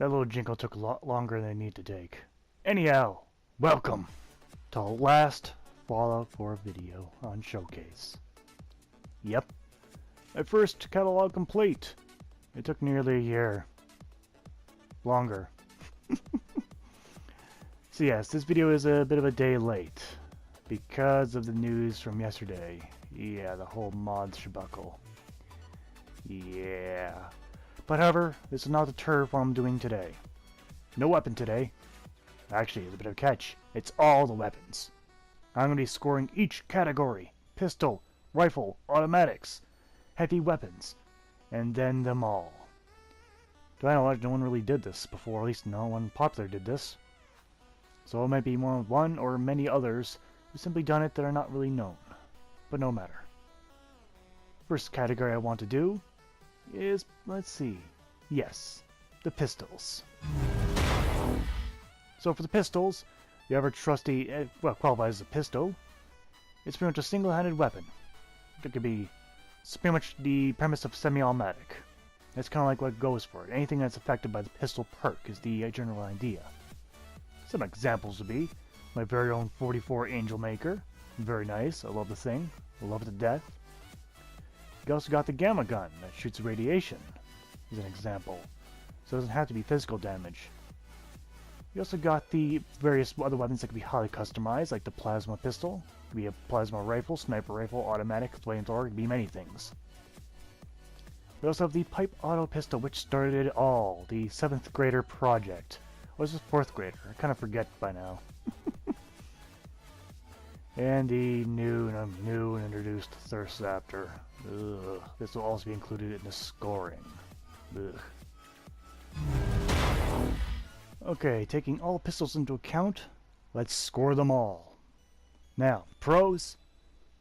That little jingle took a lot longer than it needed to take. Anyhow, welcome to the last Fallout 4 video on Showcase. Yep, my first catalog complete. It took nearly a year. Longer. So yes, this video is a bit of a day late because of the news from yesterday. Yeah, the whole mod shabuckle. Yeah. But however, this is not the turf what I'm doing today. No weapon today. Actually, it's a bit of a catch. It's all the weapons. I'm going to be scoring each category. Pistol, rifle, automatics, heavy weapons, and then them all. To my knowledge, no one really did this before, at least no one popular did this. So it might be one or many others who simply done it that are not really known. But no matter. First category I want to do is, let's see, yes, the pistols. So for the pistols, the ever trusty, well, qualifies as a pistol. It's pretty much a single-handed weapon. It could be, it's pretty much the premise of semi-automatic. That's kind of like what goes for it. Anything that's affected by the pistol perk is the general idea. Some examples would be my very own 44 Angel Maker. Very nice, I love the thing. I love it to death. You also got the Gamma Gun that shoots radiation, as an example. So it doesn't have to be physical damage. You also got the various other weapons that can be highly customized, like the Plasma Pistol. It could be a Plasma Rifle, Sniper Rifle, Automatic, Flamethrower, it could be many things. We also have the Pipe Auto Pistol, which started it all, the 7th grader project. Or is this 4th grader? I kind of forget by now. And the new and introduced Thirst Raptor. Ugh. This will also be included in the scoring. Ugh. Okay, taking all pistols into account, let's score them all. Now, pros,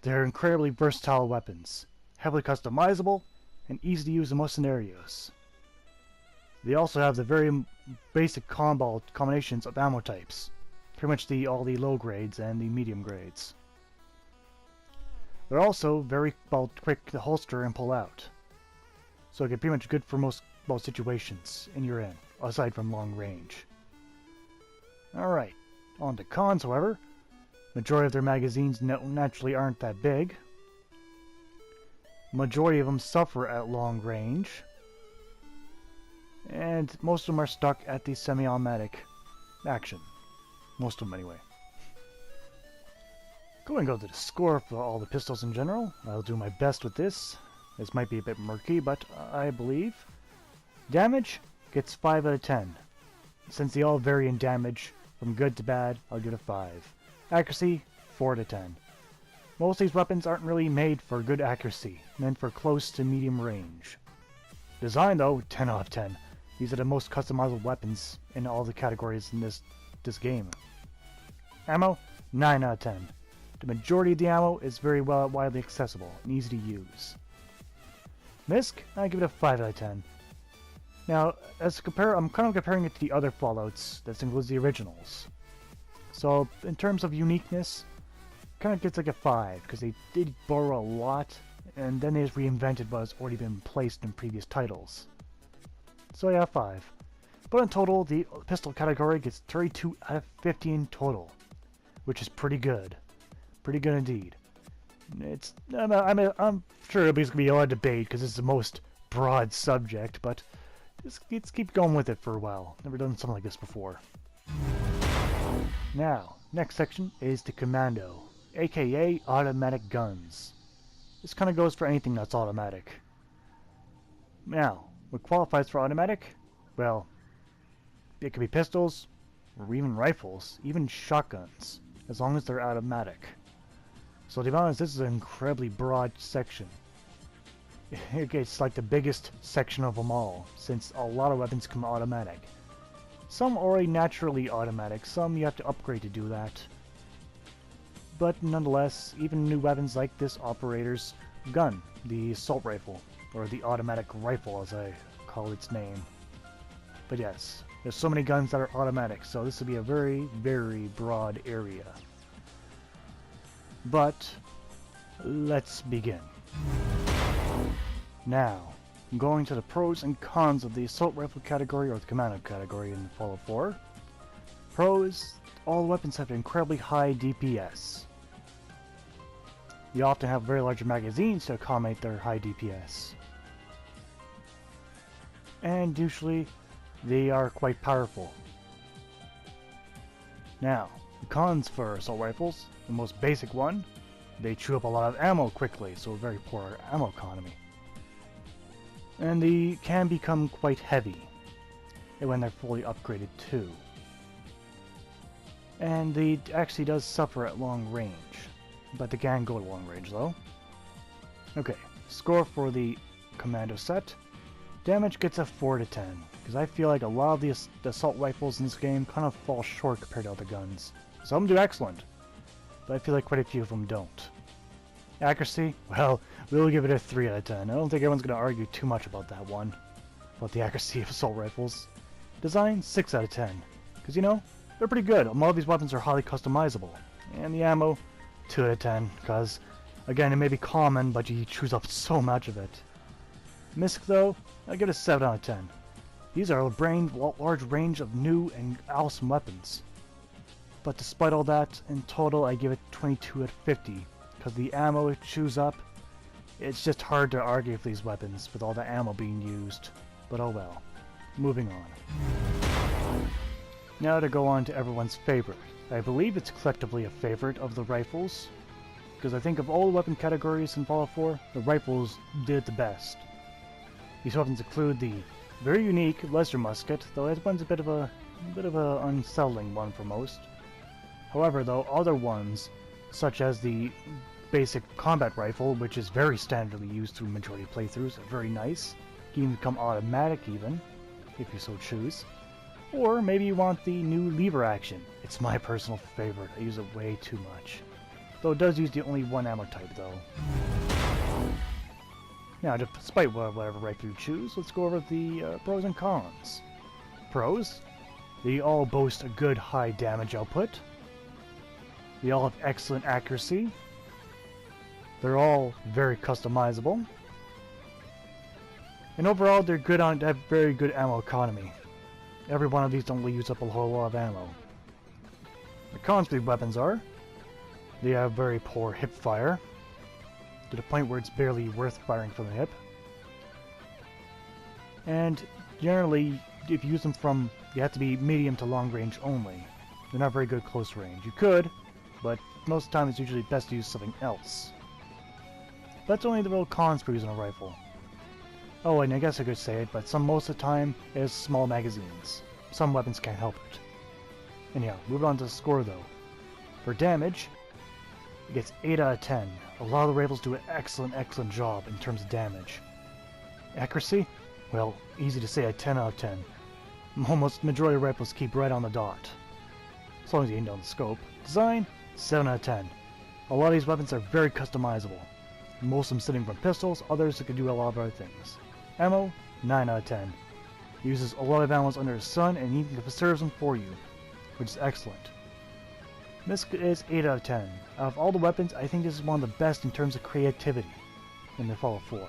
they're incredibly versatile weapons, heavily customizable, and easy to use in most scenarios. They also have the very basic combinations of ammo types, pretty much all the low grades and the medium grades. They're also very quick to holster and pull out, so it can pretty much good for most situations in your end, aside from long range. Alright, on to cons, however. Majority of their magazines naturally aren't that big. Majority of them suffer at long range. And most of them are stuck at the semi-automatic action. Most of them anyway. Go to the score for all the pistols in general. I'll do my best with this. This might be a bit murky, but I believe. Damage gets 5 out of 10. Since they all vary in damage, from good to bad, I'll give it a 5. Accuracy, 4 out of 10. Most of these weapons aren't really made for good accuracy, meant for close to medium range. Design though, 10 out of 10. These are the most customizable weapons in all the categories in this game. Ammo, 9 out of 10. The majority of the ammo is very widely accessible and easy to use. Misc, I give it a 5 out of 10. Now, I'm kind of comparing it to the other Fallouts, that includes the originals. So, in terms of uniqueness, kind of gets like a 5, because they did borrow a lot, and then they just reinvented what has already been placed in previous titles. So yeah, 5. But in total, the pistol category gets 32 out of 50 in total, which is pretty good. Pretty good indeed. I'm sure there's going to be a lot of debate, because it's the most broad subject, but let's keep going with it for a while. Never done something like this before. Now, next section is the Commando, aka automatic guns. This kind of goes for anything that's automatic. Now, what qualifies for automatic? Well, it could be pistols, or even rifles, even shotguns, as long as they're automatic. So to be honest, this is an incredibly broad section. It's like the biggest section of them all, since a lot of weapons come automatic. Some are already naturally automatic, some you have to upgrade to do that. But nonetheless, even new weapons like this operator's gun, the assault rifle, or the automatic rifle as I call its name. But yes, there's so many guns that are automatic, so this will be a very, very broad area. But let's begin. Now, going to the pros and cons of the assault rifle category or the commando category in Fallout 4. Pros, all weapons have incredibly high DPS. You often have very large magazines to accommodate their high DPS. And usually, they are quite powerful. Now, the cons for assault rifles, the most basic one, they chew up a lot of ammo quickly, so a very poor ammo economy. And they can become quite heavy when they're fully upgraded too. And they actually does suffer at long range, but they can go at long range though. Okay, score for the commando set. Damage gets a 4 to 10, because I feel like a lot of the assault rifles in this game kind of fall short compared to other guns. Some do excellent, but I feel like quite a few of them don't. Accuracy? Well, we'll give it a 3 out of 10. I don't think everyone's going to argue too much about that one, about the accuracy of assault rifles. Design? 6 out of 10, because you know, they're pretty good. A lot of these weapons are highly customizable. And the ammo? 2 out of 10, because, again, it may be common, but you choose up so much of it. Misc, though, I give it a 7 out of 10. These are a large range of new and awesome weapons. But despite all that, in total I give it 22 out of 50, because the ammo it chews up, it's just hard to argue with these weapons with all the ammo being used. But oh well. Moving on. Now to go on to everyone's favorite. I believe it's collectively a favorite of the rifles, because I think of all the weapon categories in Fallout 4, the rifles did the best. These weapons include the very unique Laser Musket, though that one's a bit of a unsettling one for most. However, though, other ones, such as the basic combat rifle, which is very standardly used through majority playthroughs, are very nice. Can even become automatic even, if you so choose. Or maybe you want the new lever action. It's my personal favorite. I use it way too much. Though it does use the only one ammo type though. Now, despite whatever rifle you choose, let's go over the pros and cons. Pros? They all boast a good high damage output. They all have excellent accuracy. They're all very customizable. And overall, they're good on have very good ammo economy. Every one of these don't really use up a whole lot of ammo. The cons to these weapons are, they have very poor hip fire, to the point where it's barely worth firing from the hip. And generally, if you use them from, you have to be medium to long range only. They're not very good close range. You could, but most of the time it's usually best to use something else. That's only the real cons for using a rifle. Oh, and I guess I could say it, but most of the time it has small magazines. Some weapons can't help it. Anyhow, moving on to the score though. For damage, it gets 8 out of 10. A lot of the rifles do an excellent job in terms of damage. Accuracy? Well, easy to say a 10 out of 10. Almost majority of rifles keep right on the dot, as long as you aim down the scope. Design? 7 out of 10. A lot of these weapons are very customizable. Most of them sitting from pistols, others that can do a lot of other things. Ammo? 9 out of 10. It uses a lot of ammo under the sun and even preserves them for you, which is excellent. This is 8 out of 10. Out of all the weapons, I think this is one of the best in terms of creativity in the Fallout 4.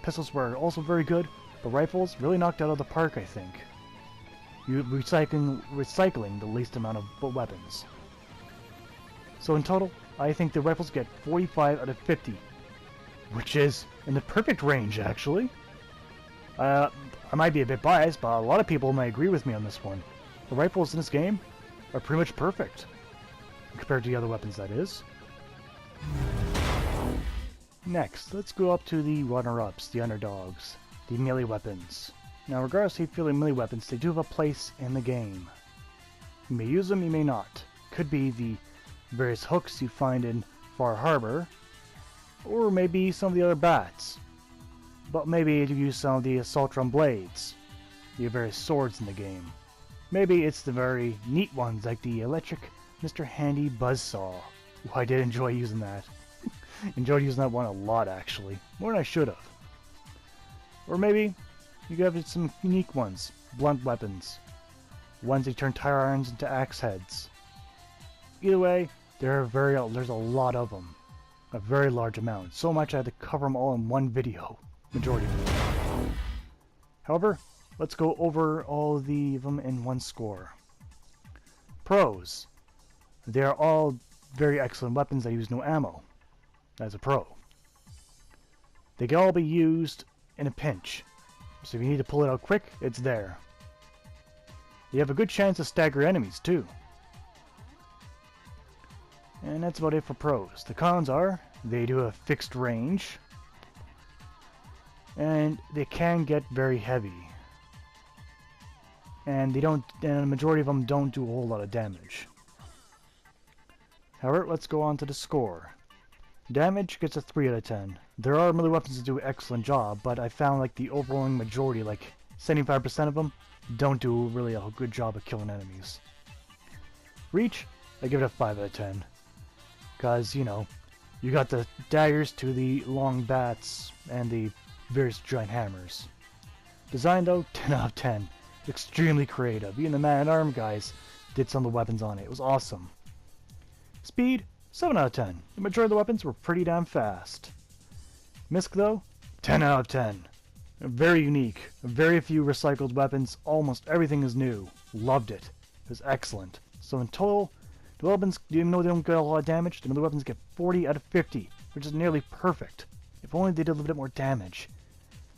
Pistols were also very good, but rifles really knocked out of the park, I think. You're recycling the least amount of weapons. So in total, I think the rifles get 45 out of 50, which is in the perfect range, actually. I might be a bit biased, but a lot of people might agree with me on this one. The rifles in this game are pretty much perfect, compared to the other weapons, that is. Next, let's go up to the runner-ups, the underdogs, the melee weapons. Now, regardless if you feel like melee weapons, they do have a place in the game. You may use them, you may not. Could be the various hooks you find in Far Harbor, or maybe some of the other bats. But maybe you use some of the assault drum blades, the various swords in the game. Maybe it's the very neat ones like the electric Mr. Handy Buzzsaw. Ooh, I did enjoy using that. Enjoyed using that one a lot, actually. More than I should have. Or maybe you have some unique ones, blunt weapons. Ones that turn tire irons into axe heads. Either way, there's a lot of them. A very large amount. So much I had to cover them all in one video. Majority of them. However, let's go over all of them in one score. Pros. They are all very excellent weapons that use no ammo. That's a pro. They can all be used in a pinch. So if you need to pull it out quick, it's there. You have a good chance to stagger enemies too. And that's about it for pros. The cons are, they do a fixed range, and they can get very heavy. And the majority of them don't do a whole lot of damage. However, let's go on to the score. Damage gets a 3 out of 10. There are melee weapons that do an excellent job, but I found like the overwhelming majority, like 75% of them, don't do really a good job of killing enemies. Reach, I give it a 5 out of 10. Because, you know, you got the daggers to the long bats and the various giant hammers. Design though, 10 out of 10. Extremely creative. Even the man-at-arms guys did some of the weapons on it. It was awesome. Speed, 7 out of 10. The majority of the weapons were pretty damn fast. Misc though, 10 out of 10. Very unique. Very few recycled weapons. Almost everything is new. Loved it. It was excellent. So in total, the weapons, even though they don't get a lot of damage, the weapons get 40 out of 50, which is nearly perfect. If only they did a little bit more damage.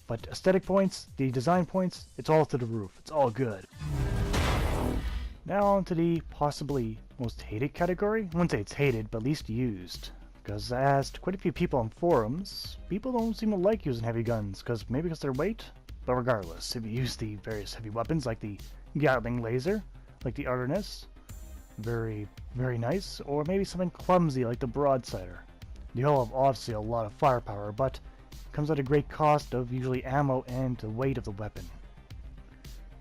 But aesthetic points, the design points, it's all to the roof. It's all good. Now on to the possibly most hated category. I wouldn't say it's hated, but least used. Because I asked quite a few people on forums, people don't seem to like using heavy guns, maybe because their weight? But regardless, if you use the various heavy weapons like the Gatling laser, like the Artemis, very, very nice, or maybe something clumsy like the Broadsider. They all have obviously a lot of firepower, but it comes at a great cost of usually ammo and the weight of the weapon.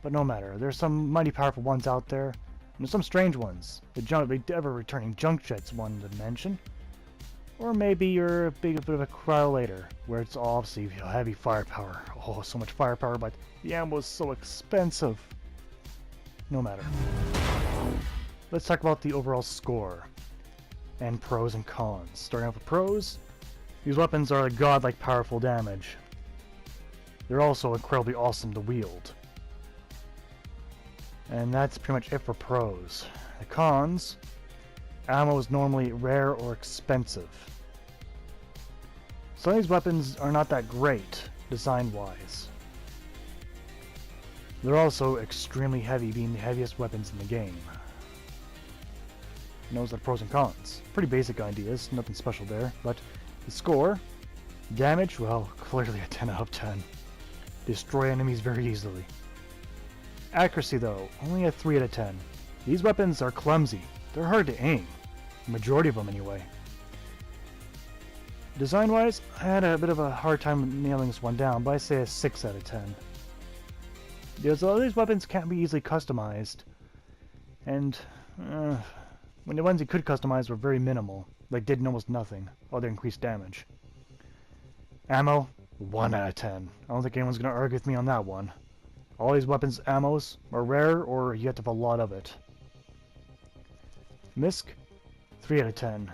But no matter, there's some mighty powerful ones out there, and there's some strange ones. The ever-returning junk jet's one to mention. Or maybe you're a bit of a cryolator, where it's obviously heavy firepower. Oh, so much firepower, but the ammo is so expensive. No matter. Let's talk about the overall score, and pros and cons. Starting off with pros, these weapons are godlike powerful damage. They're also incredibly awesome to wield. And that's pretty much it for pros. The cons, ammo is normally rare or expensive. Some of these weapons are not that great, design-wise. They're also extremely heavy, being the heaviest weapons in the game. And those are the pros and cons. Pretty basic ideas, nothing special there, but the score, damage, well, clearly a 10 out of 10. Destroy enemies very easily. Accuracy though, only a 3 out of 10. These weapons are clumsy. They're hard to aim. The majority of them anyway. Design-wise, I had a bit of a hard time nailing this one down, but I say a 6 out of 10. Because all these weapons can't be easily customized. And, when the ones you could customize were very minimal, like did almost nothing, other than increased damage. Ammo, 1 out of 10. I don't think anyone's going to argue with me on that one. All these weapons' ammos are rare, or you have to have a lot of it. Misc, 3 out of 10.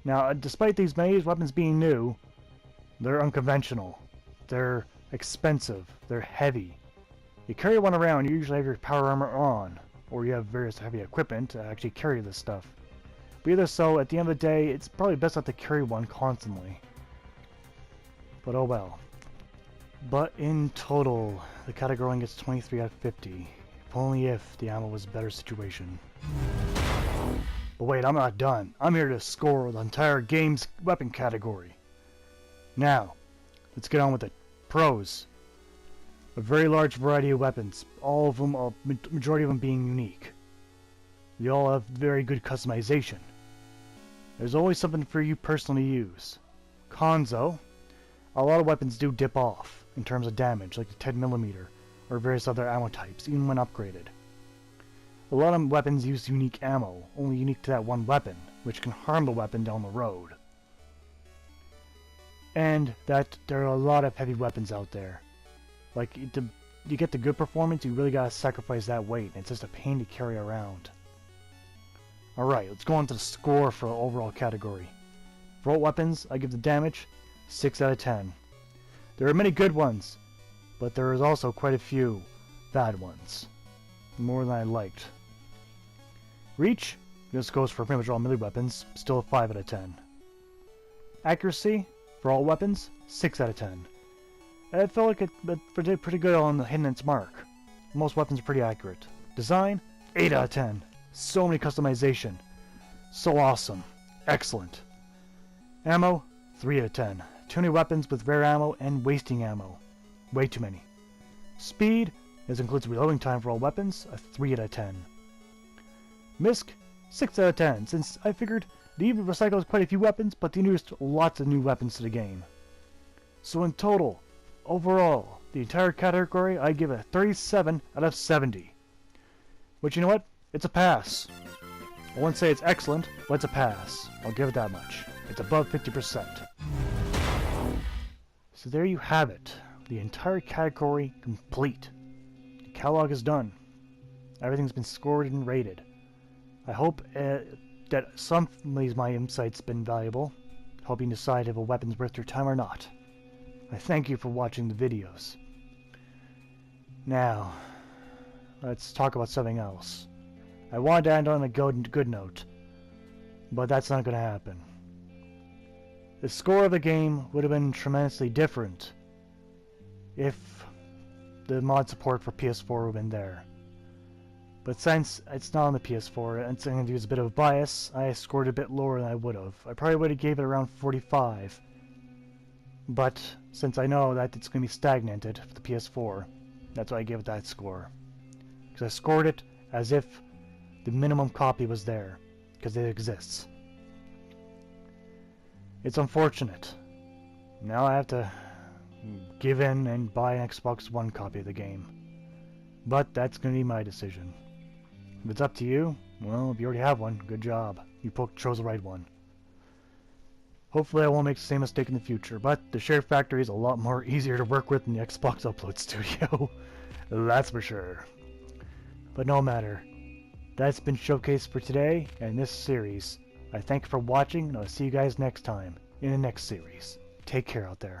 Now, despite these weapons being new, they're unconventional. They're expensive. They're heavy. You carry one around, you usually have your power armor on, or you have various heavy equipment to actually carry this stuff. But either so, at the end of the day, it's probably best not to carry one constantly. But oh well. But in total, the category gets 23 out of 50. If only if the ammo was a better situation. But wait, I'm not done. I'm here to score the entire game's weapon category. Now, let's get on with it. Pros. A very large variety of weapons. All of them, majority of them being unique. They all have very good customization. There's always something for you personally to use. Cons though, a lot of weapons do dip off in terms of damage, like the 10mm or various other ammo types, even when upgraded. A lot of weapons use unique ammo, only unique to that one weapon, which can harm the weapon down the road. And that there are a lot of heavy weapons out there. Like, you get the good performance, you really gotta sacrifice that weight, and it's just a pain to carry around. Alright, let's go on to the score for the overall category. For all weapons, I give the damage 6 out of 10. There are many good ones, but there is also quite a few bad ones. More than I liked. Reach, this goes for pretty much all melee weapons, still a 5 out of 10. Accuracy, for all weapons, 6 out of 10. I felt like it did pretty good on hitting its mark. Most weapons are pretty accurate. Design, 8 out of 10. So many customization. So awesome. Excellent. Ammo, 3 out of 10. Too many weapons with rare ammo and wasting ammo. Way too many. Speed, this includes reloading time for all weapons, a 3 out of 10. Misc, 6 out of 10, since I figured they even recycled quite a few weapons, but they introduced lots of new weapons to the game. So in total, overall, the entire category, I give a 37 out of 70. Which, you know what? It's a pass. I wouldn't say it's excellent, but it's a pass. I'll give it that much. It's above 50%. So there you have it. The entire category complete. The catalog is done. Everything's been scored and rated. I hope that some of my insights have been valuable, helping decide if a weapon's worth your time or not. I thank you for watching the videos. Now, let's talk about something else. I wanted to end on a good note, but that's not going to happen. The score of the game would have been tremendously different if the mod support for PS4 would have been there. But since it's not on the PS4, and I'm going to use a bit of a bias, I scored a bit lower than I would have. I probably would have gave it around 45. But since I know that it's going to be stagnated for the PS4, that's why I gave it that score. Because I scored it as if the minimum copy was there, because it exists. It's unfortunate. Now I have to give in and buy an Xbox One copy of the game. But that's going to be my decision. If it's up to you, well, if you already have one, good job. You chose the right one. Hopefully I won't make the same mistake in the future, but the SHAREfactory is a lot more easier to work with than the Xbox Upload Studio. That's for sure. But no matter. That's been showcased for today and this series. I thank you for watching, and I'll see you guys next time in the next series. Take care out there.